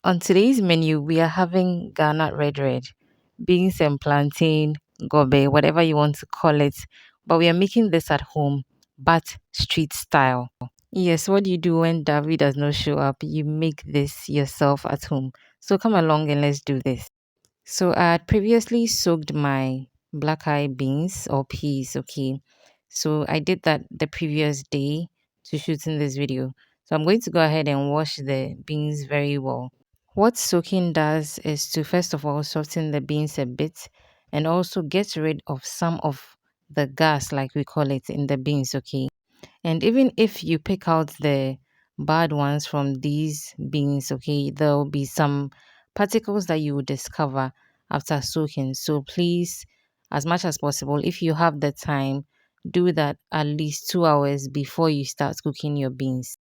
On today's menu, we are having Ghana red, beans and plantain, gobe, whatever you want to call it. But we are making this at home, but street style. Yes, what do you do when Davi does not show up? You make this yourself at home. So come along and let's do this. So I had previously soaked my black eye beans or peas, okay? So I did that the previous day to shoot in this video. So I'm going to go ahead and wash the beans very well. What soaking does is to first of all soften the beans a bit and also get rid of some of the gas, like we call it, in the beans, okay? And even if you pick out the bad ones from these beans, okay, there will be some particles that you will discover after soaking. So please, as much as possible, if you have the time, do that at least 2 hours before you start cooking your beans.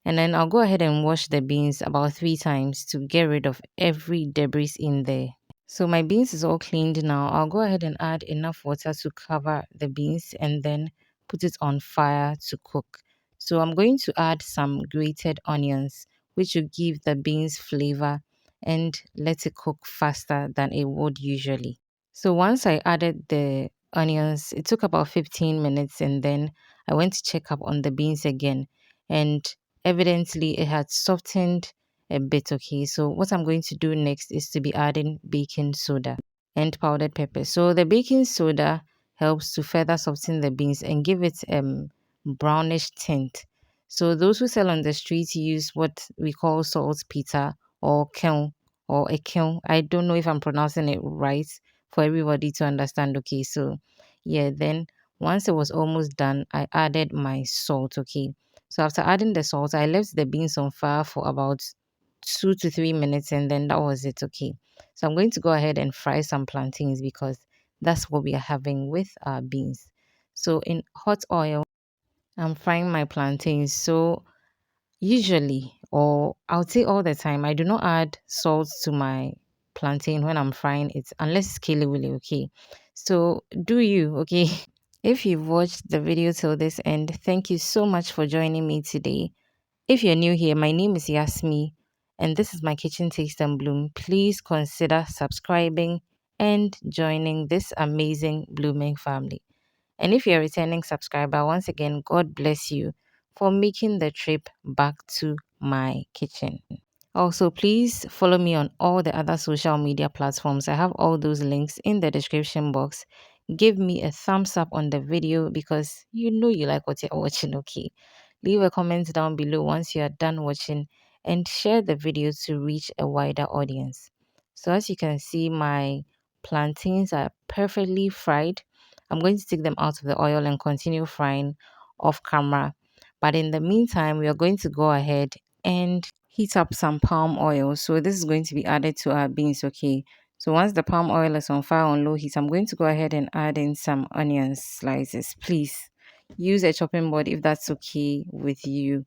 And then I'll go ahead and wash the beans about 3 times to get rid of every debris in there. So my beans is all cleaned now. I'll go ahead and add enough water to cover the beans and then put it on fire to cook. So I'm going to add some grated onions, which will give the beans flavor and let it cook faster than it would usually. So once I added the onions, it took about 15 minutes and then I went to check up on the beans again. And evidently it had softened a bit, okay? So what I'm going to do next is to be adding baking soda and powdered pepper. So the baking soda helps to further soften the beans and give it brownish tint. So those who sell on the streets use what we call saltpeter or kiln or a kiln. I don't know if I'm pronouncing it right for everybody to understand. Okay, so yeah, then once it was almost done, I added my salt. Okay, so after adding the salt, I left the beans on fire for about 2 to 3 minutes and then that was it. Okay, so I'm going to go ahead and fry some plantains because that's what we are having with our beans. So in hot oil, I'm frying my plantains. So usually, or I would say all the time, I do not add salt to my plantain when I'm frying it unless it's kili willy, okay? So do you, okay? If you've watched the video till this end, thank you so much for joining me today. If you're new here, my name is Yasmi and this is my kitchen taste and bloom. Please consider subscribing and joining this amazing blooming family. And if you're a returning subscriber, once again, God bless you for making the trip back to my kitchen. Also, please follow me on all the other social media platforms. I have all those links in the description box. Give me a thumbs up on the video because you know you like what you're watching, okay? Leave a comment down below once you are done watching and share the video to reach a wider audience. So as you can see, my plantains are perfectly fried. I'm going to take them out of the oil and continue frying off camera. But in the meantime, we are going to go ahead and heat up some palm oil. So this is going to be added to our beans, okay? So once the palm oil is on fire on low heat, I'm going to go ahead and add in some onion slices. Please use a chopping board if that's okay with you.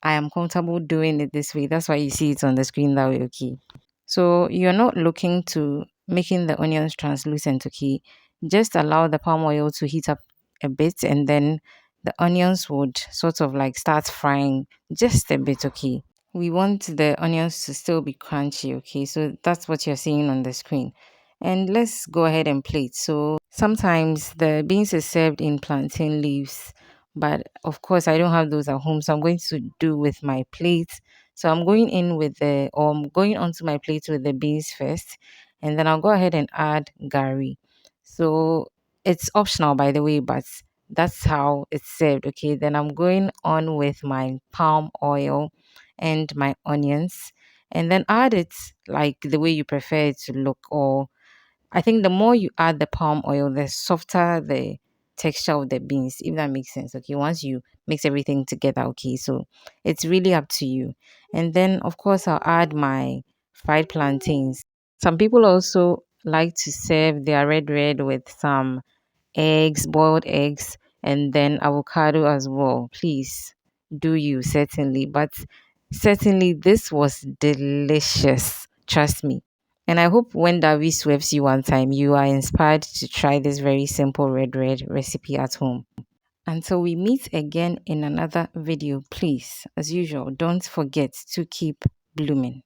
I am comfortable doing it this way. That's why you see it on the screen that way, okay? So you're not looking to making the onions translucent, okay? Just allow the palm oil to heat up a bit and then the onions would sort of like start frying just a bit, okay? We want the onions to still be crunchy, okay? So that's what you're seeing on the screen. And let's go ahead and plate. So sometimes the beans is served in plantain leaves, but of course I don't have those at home, so I'm going to do with my plate. So I'm going in with or I'm going onto my plate with the beans first, and then I'll go ahead and add gari. So it's optional, by the way, but that's how it's served. Okay, then I'm going on with my palm oil and my onions, and then add it like the way you prefer it to look. Or I think the more you add the palm oil, the softer the texture of the beans, if that makes sense. Okay, once you mix everything together, okay, so it's really up to you. And then, of course, I'll add my fried plantains. Some people also like to serve their red with some eggs, boiled eggs, and then avocado as well. Please do you, certainly. But certainly, this was delicious. Trust me. And I hope when Davi swerves you one time, you are inspired to try this very simple red recipe at home. Until we meet again in another video, please, as usual, don't forget to keep blooming.